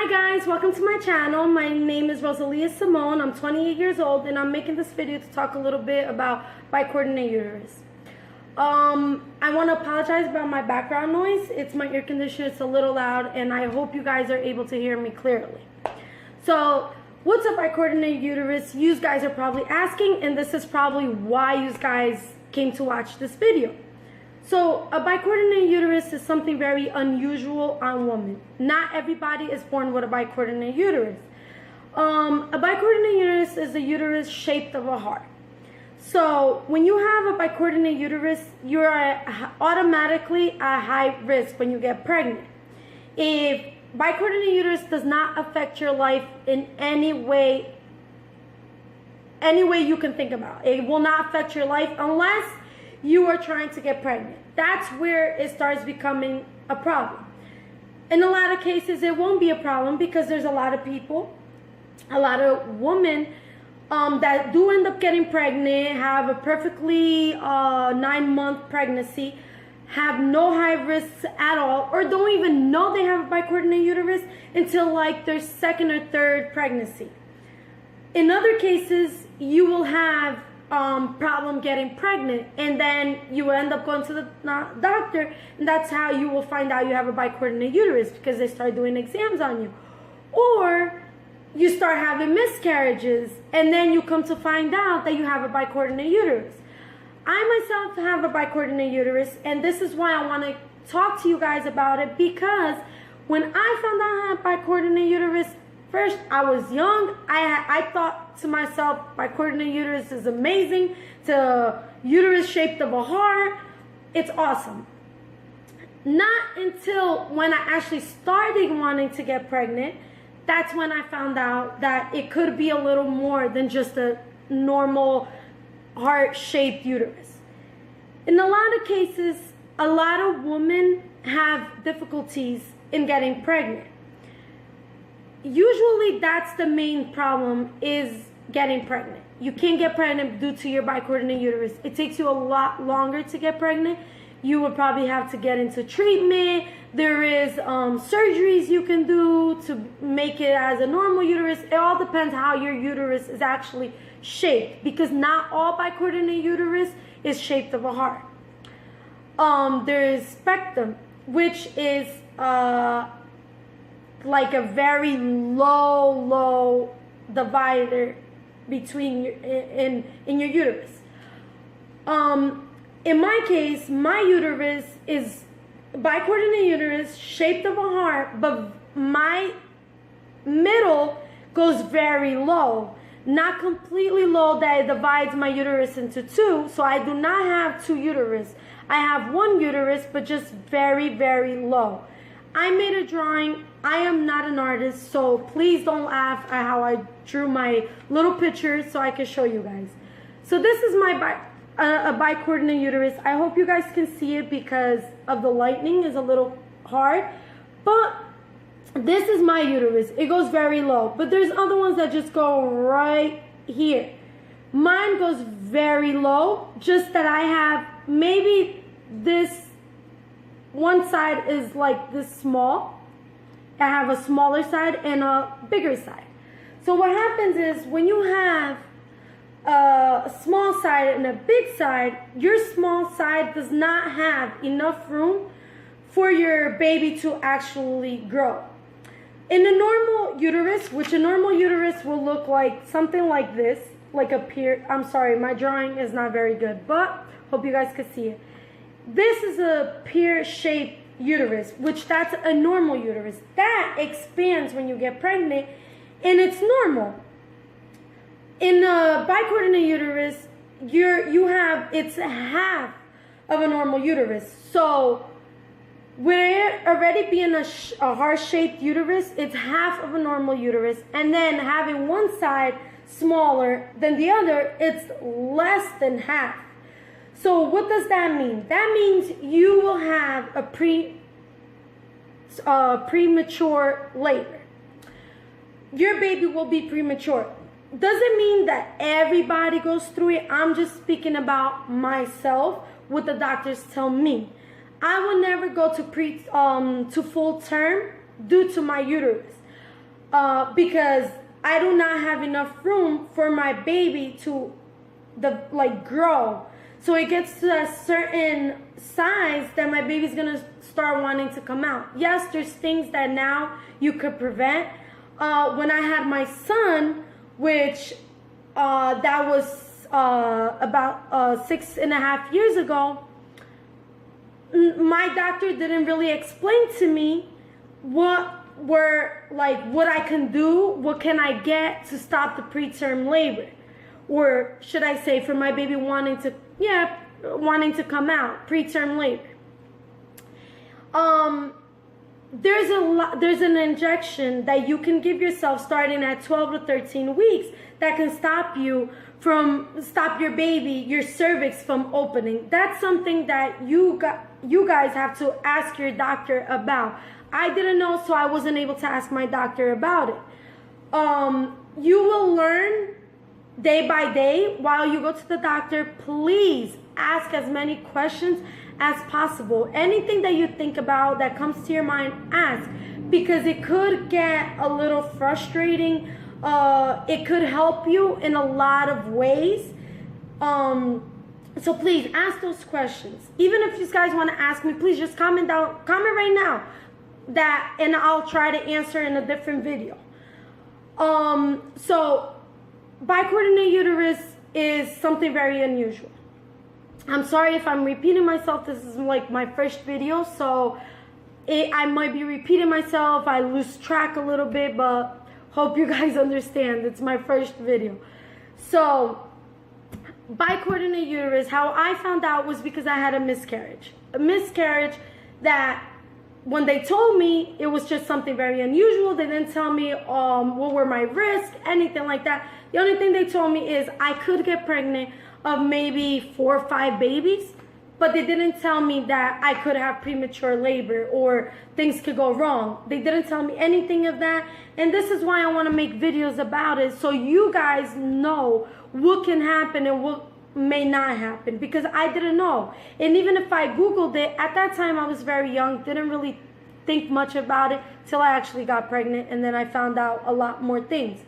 Hi guys, welcome to my channel. My name is Rosalia Simone. I'm 28 years old and I'm making this video to talk a little bit about bicoordinate uterus. I want to apologize about my background noise. It's my air conditioner. It's a little loud and I hope you guys are able to hear me clearly. So, what's a bicoordinate uterus? You guys are probably asking, and this is probably why you guys came to watch this video. So a bicoordinate uterus is something very unusual on women. Not everybody is born with a bicoordinate uterus. A bicoordinate uterus is a uterus shaped of a heart. So when you have a bicoordinate uterus, you're automatically at high risk when you get pregnant. If bicoordinate uterus does not affect your life in any way you can think about, it will not affect your life unless you are trying to get pregnant. That's where it starts becoming a problem. In a lot of cases, it won't be a problem because there's a lot of people, a lot of women that do end up getting pregnant, have a perfectly 9-month pregnancy, have no high risks at all, or don't even know they have a bicoordinate uterus until like their second or third pregnancy. In other cases, you will have problem getting pregnant, and then you end up going to the doctor, and that's how you will find out you have a bicoordinate uterus, because they start doing exams on you. Or you start having miscarriages, and then you come to find out that you have a bicoordinate uterus. I myself have a bicoordinate uterus, and this is why I want to talk to you guys about it, because when I found out I had bicoordinate uterus, first, I was young. I thought to myself, bicoordinate uterus is amazing. It's a uterus shaped of a heart. It's awesome. Not until when I actually started wanting to get pregnant, that's when I found out that it could be a little more than just a normal heart-shaped uterus. In a lot of cases, a lot of women have difficulties in getting pregnant. Usually that's the main problem, is getting pregnant. You can't get pregnant due to your bicoordinate uterus. It takes you a lot longer to get pregnant. You would probably have to get into treatment. There is surgeries you can do to make it as a normal uterus. It all depends how your uterus is actually shaped, because not all bicoordinate uterus is shaped of a heart. There is spectrum, which is like a very low divider between in your uterus. In my case, my uterus is bicoordinate uterus shaped of a heart, but my middle goes very low. Not completely low that it divides my uterus into two, so I do not have two uterus. I have one uterus, but just very low. I made a drawing. I am not an artist, so please don't laugh at how I drew my little pictures so I can show you guys. So this is my a bicoordinate uterus. I hope you guys can see it because of the lighting is a little hard, but this is my uterus. It goes very low, but there's other ones that just go right here. Mine goes very low, just that I have maybe this one side is like this small. I have a smaller side and a bigger side. So what happens is when you have a small side and a big side, your small side does not have enough room for your baby to actually grow. In a normal uterus, which a normal uterus will look like something like this, like a pear. I'm sorry, my drawing is not very good, but hope you guys can see it. This is a pear-shaped uterus, which that's a normal uterus. That expands when you get pregnant, and it's normal. In a bicoordinate uterus, it's half of a normal uterus. So we're already being a heart-shaped uterus, it's half of a normal uterus, and then having one side smaller than the other, it's less than half. So what does that mean? That means you will have a premature labor. Your baby will be premature. Doesn't mean that everybody goes through it. I'm just speaking about myself, what the doctors tell me. I will never go to full term due to my uterus. because I do not have enough room for my baby to grow. So it gets to a certain size that my baby's gonna start wanting to come out. Yes, there's things that now you could prevent. When I had my son, which that was about 6.5 years ago, my doctor didn't really explain to me what I can do, what can I get to stop the preterm labor, or should I say, for my baby wanting to come out, preterm labor. There's an injection that you can give yourself starting at 12 to 13 weeks that can stop your baby, your cervix from opening. That's something that you guys have to ask your doctor about. I didn't know, so I wasn't able to ask my doctor about it. You will learn day by day while you go to the doctor. Please ask as many questions as possible. Anything that you think about that comes to your mind, ask, because it could get a little frustrating. It could help you in a lot of ways. So please ask those questions. Even if you guys want to ask me, please just comment right now, and I'll try to answer in a different video. So bicoordinate uterus is something very unusual. I'm sorry if I'm repeating myself. This is like my first video, so I might be repeating myself. I lose track a little bit, but hope you guys understand. It's my first video. So bicoordinate uterus, how I found out was because I had a miscarriage. A miscarriage that when they told me, it was just something very unusual. They didn't tell me what were my risks, anything like that. The only thing they told me is I could get pregnant of maybe 4 or 5 babies, but they didn't tell me that I could have premature labor or things could go wrong. They didn't tell me anything of that, and this is why I want to make videos about it, so you guys know what can happen and what may not happen, because I didn't know. And even if I Googled it, at that time I was very young, didn't really think much about it till I actually got pregnant, and then I found out a lot more things.